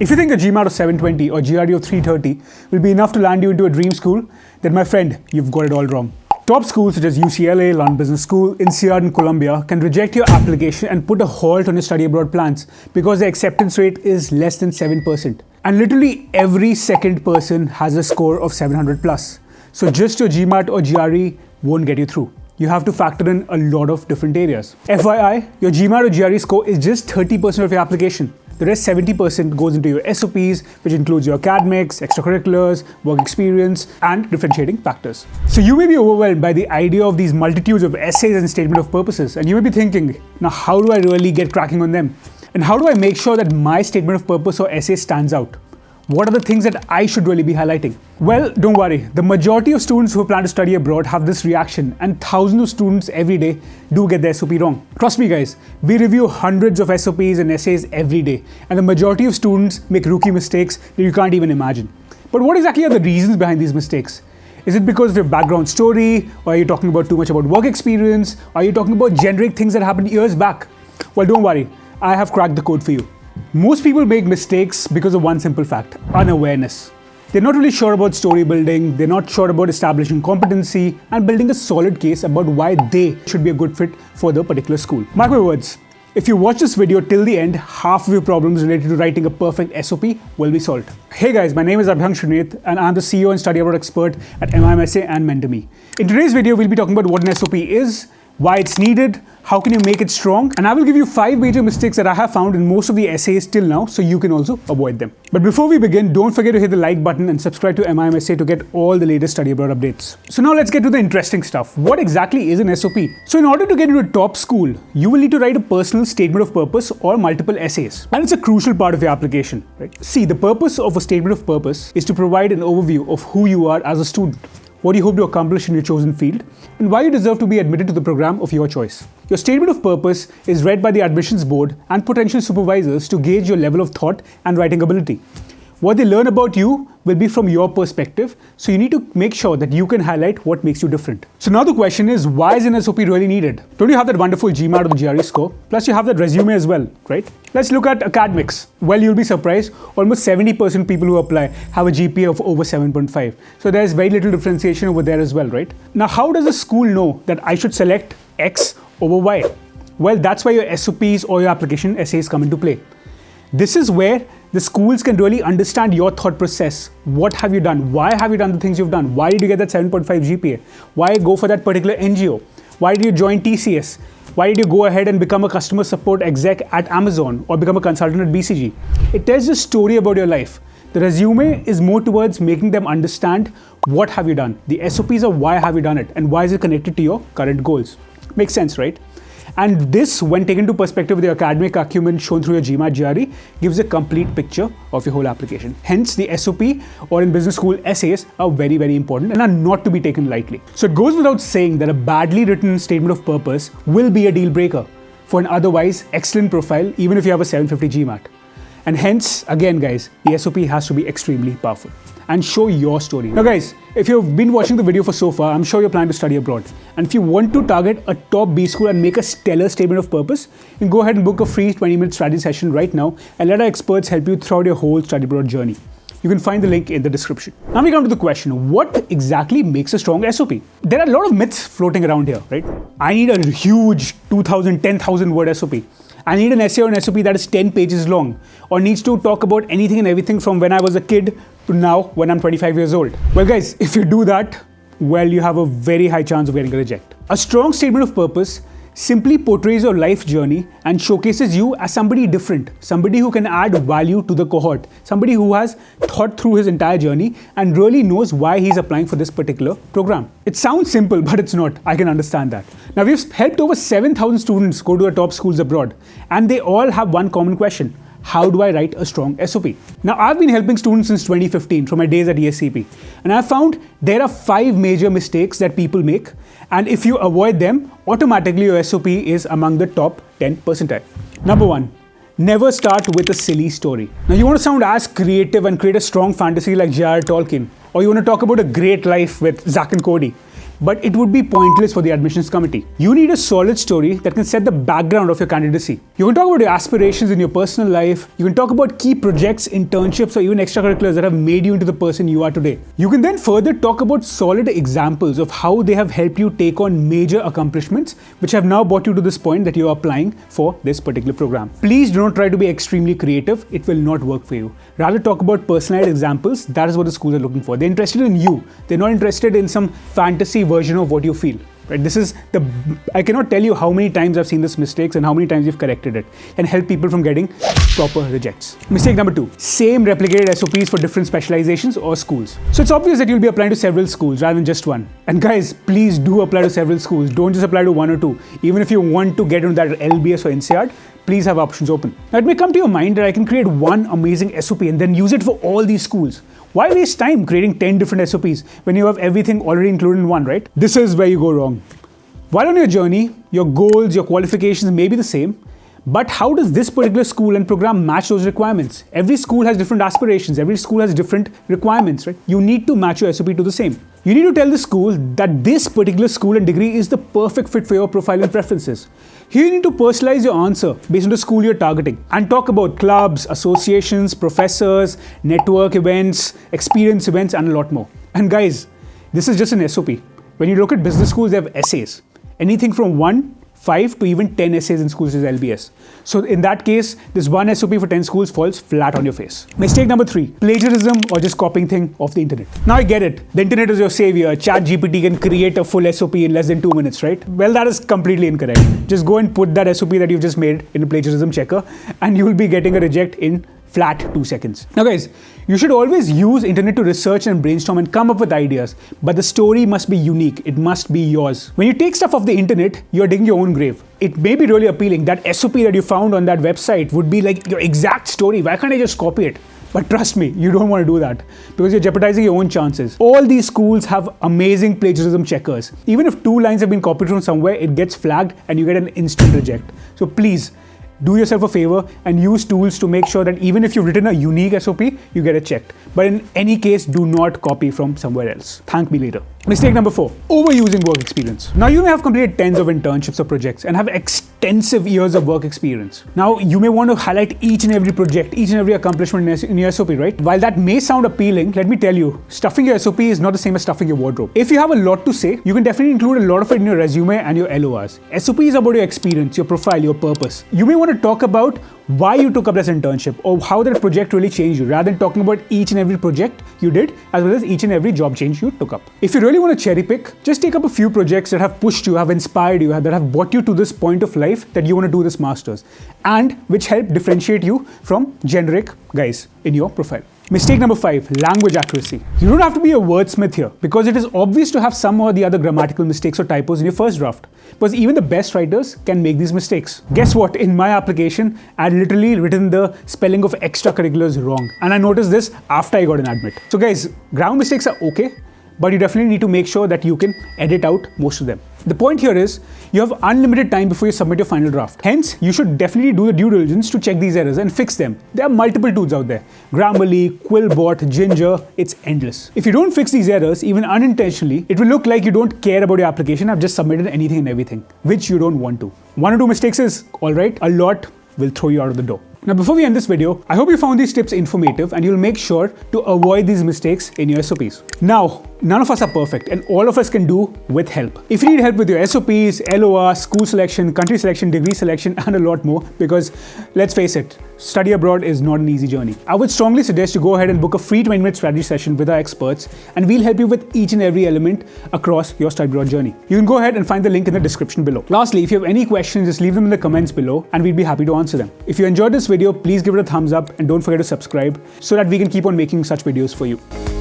If you think a GMAT of 720 or GRE of 330 will be enough to land you into a dream school, then my friend, you've got it all wrong. Top schools such as UCLA, London Business School, INSEAD and Columbia can reject your application and put a halt on your study abroad plans because the acceptance rate is less than 7%. And literally every second person has a score of 700 plus. So just your GMAT or GRE won't get you through. You have to factor in a lot of different areas. FYI, your GMAT or GRE score is just 30% of your application. The rest 70% goes into your SOPs, which includes your academics, extracurriculars, work experience, and differentiating factors. So you may be overwhelmed by the idea of these multitudes of essays and statement of purposes, and you may be thinking, now how do I really get cracking on them? And how do I make sure that my statement of purpose or essay stands out? What are the things that I should really be highlighting? Well, don't worry. The majority of students who plan to study abroad have this reaction, and thousands of students every day do get the SOP wrong. Trust me guys, we review hundreds of SOPs and essays every day, and the majority of students make rookie mistakes that you can't even imagine. But what exactly are the reasons behind these mistakes? Is it because of your background story? Or are you talking about too much about work experience? Are you talking about generic things that happened years back? Well, don't worry. I have cracked the code for you. Most people make mistakes because of one simple fact: unawareness. They're not really sure about story building, they're not sure about establishing competency and building a solid case about why they should be a good fit for the particular school. Mark my words, if you watch this video till the end, half of your problems related to writing a perfect SOP will be solved. Hey guys, my name is Abhyang Shrinath and I'm the CEO and study abroad expert at MIMSA and MentorMe. In today's video, we'll be talking about what an SOP is, why it's needed, how can you make it strong, and I will give you 5 major mistakes that I have found in most of the essays till now so you can also avoid them. But before we begin, don't forget to hit the like button and subscribe to MIMSA to get all the latest study abroad updates. So now let's get to the interesting stuff. What exactly is an SOP? So in order to get into a top school, you will need to write a personal statement of purpose or multiple essays. And it's a crucial part of your application, right? See, the purpose of a statement of purpose is to provide an overview of who you are as a student, what you hope to accomplish in your chosen field, and why you deserve to be admitted to the program of your choice. Your statement of purpose is read by the admissions board and potential supervisors to gauge your level of thought and writing ability. What they learn about you will be from your perspective, so you need to make sure that you can highlight what makes you different. So now the question is, why is an SOP really needed? Don't you have that wonderful GMAT or the GRE score? Plus you have that resume as well, right? Let's look at academics. Well, you'll be surprised, almost 70% people who apply have a GPA of over 7.5. So there's very little differentiation over there as well, right? Now, how does a school know that I should select X over Y? Well, that's why your SOPs or your application essays come into play. This is where the schools can really understand your thought process. What have you done? Why have you done the things you've done? Why did you get that 7.5 GPA? Why go for that particular NGO? Why did you join TCS? Why did you go ahead and become a customer support exec at Amazon or become a consultant at BCG? It tells a story about your life. The resume is more towards making them understand what have you done. The SOPs are why have you done it and why is it connected to your current goals. Makes sense, right? And this, when taken into perspective with your academic acumen shown through your GMAT GRE, gives a complete picture of your whole application. Hence, the SOP or in business school essays are very, very important and are not to be taken lightly. So it goes without saying that a badly written statement of purpose will be a deal breaker for an otherwise excellent profile, even if you have a 750 GMAT. And hence, again guys, the SOP has to be extremely powerful and show your story. Now guys, if you've been watching the video for so far, I'm sure you're planning to study abroad. And if you want to target a top B school and make a stellar statement of purpose, you can go ahead and book a free 20-minute strategy session right now and let our experts help you throughout your whole study abroad journey. You can find the link in the description. Now we come to the question, what exactly makes a strong SOP? There are a lot of myths floating around here, right? I need a huge 2,000, 10,000 word SOP. I need an essay or an SOP that is 10 pages long or needs to talk about anything and everything from when I was a kid to now when I'm 25 years old. Well guys, if you do that, well, you have a very high chance of getting a reject. A strong statement of purpose simply portrays your life journey and showcases you as somebody different, somebody who can add value to the cohort, somebody who has thought through his entire journey and really knows why he's applying for this particular program. It sounds simple, but it's not. I can understand that. Now, we've helped over 7,000 students go to the top schools abroad, and they all have one common question. How do I write a strong SOP? Now, I've been helping students since 2015 from my days at ESCP, and I've found there are 5 major mistakes that people make, and if you avoid them, automatically your SOP is among the top 10 percentile. Number 1, never start with a silly story. Now, you want to sound as creative and create a strong fantasy like J.R.R. Tolkien, or you want to talk about a great life with Zack and Cody. but it would be pointless for the admissions committee. You need a solid story that can set the background of your candidacy. You can talk about your aspirations in your personal life. You can talk about key projects, internships, or even extracurriculars that have made you into the person you are today. You can then further talk about solid examples of how they have helped you take on major accomplishments, which have now brought you to this point that you are applying for this particular program. Please do not try to be extremely creative. It will not work for you. Rather talk about personalized examples. That is what the schools are looking for. They're interested in you. They're not interested in some fantasy version of what you feel. Right? I cannot tell you how many times I've seen this mistakes and how many times you've corrected it and help people from getting proper rejects. Mistake number 2, same replicated SOPs for different specializations or schools. So it's obvious that you'll be applying to several schools rather than just one. And guys, please do apply to several schools. Don't just apply to one or two. Even if you want to get into that LBS or NCERT, please have options open. Now it may come to your mind that I can create one amazing SOP and then use it for all these schools. Why waste time creating 10 different SOPs when you have everything already included in one, right? This is where you go wrong. While on your journey, your goals, your qualifications may be the same, but how does this particular school and program match those requirements? Every school has different aspirations. Every school has different requirements, right? You need to match your SOP to the same. You need to tell the school that this particular school and degree is the perfect fit for your profile and preferences. Here you need to personalize your answer based on the school you're targeting and talk about clubs, associations, professors, network events, experience events, and a lot more. And guys, this is just an SOP. When you look at business schools, they have essays. Anything from 5 to even 10 essays in schools is LBS. So in that case, this one SOP for 10 schools falls flat on your face. Mistake number 3, plagiarism or just copying thing off the internet. Now I get it. The internet is your savior. ChatGPT can create a full SOP in less than 2 minutes, right? Well, that is completely incorrect. Just go and put that SOP that you've just made in a plagiarism checker and you will be getting a reject in flat 2 seconds. Now guys, you should always use internet to research and brainstorm and come up with ideas, but the story must be unique. It must be yours. When you take stuff off the internet, you're digging your own grave. It may be really appealing. That SOP that you found on that website would be like your exact story. Why can't I just copy it? But trust me, you don't want to do that because you're jeopardizing your own chances. All these schools have amazing plagiarism checkers. Even if 2 lines have been copied from somewhere, it gets flagged and you get an instant reject. So please, do yourself a favor and use tools to make sure that even if you've written a unique SOP, you get it checked. But in any case, do not copy from somewhere else. Thank me later. Mistake number 4, overusing work experience. Now you may have completed tens of internships or projects and have extensive years of work experience. Now you may want to highlight each and every project, each and every accomplishment in your SOP, right? While that may sound appealing, let me tell you, stuffing your SOP is not the same as stuffing your wardrobe. If you have a lot to say, you can definitely include a lot of it in your resume and your LORs. SOP is about your experience, your profile, your purpose. You may want to talk about why you took up this internship or how that project really changed you rather than talking about each and every project you did as well as each and every job change you took up. If you really want to cherry pick, just take up a few projects that have pushed you, have inspired you, that have brought you to this point of life that you want to do this master's and which help differentiate you from generic guys in your profile. Mistake number 5, language accuracy. You don't have to be a wordsmith here because it is obvious to have some or the other grammatical mistakes or typos in your first draft. Because even the best writers can make these mistakes. Guess what? In my application, I had literally written the spelling of extracurriculars wrong. And I noticed this after I got an admit. So guys, grammar mistakes are okay, but you definitely need to make sure that you can edit out most of them. The point here is you have unlimited time before you submit your final draft. Hence, you should definitely do the due diligence to check these errors and fix them. There are multiple tools out there. Grammarly, Quillbot, Ginger, it's endless. If you don't fix these errors, even unintentionally, it will look like you don't care about your application. I've just submitted anything and everything, which you don't want to. 1 or 2 mistakes is all right. A lot will throw you out of the door. Now, before we end this video, I hope you found these tips informative and you'll make sure to avoid these mistakes in your SOPs. Now, none of us are perfect and all of us can do with help. If you need help with your SOPs, LOR, school selection, country selection, degree selection, and a lot more, because let's face it, study abroad is not an easy journey. I would strongly suggest you go ahead and book a free 20-minute strategy session with our experts and we'll help you with each and every element across your study abroad journey. You can go ahead and find the link in the description below. Lastly, if you have any questions, just leave them in the comments below and we'd be happy to answer them. If you enjoyed this video, please give it a thumbs up and don't forget to subscribe so that we can keep on making such videos for you.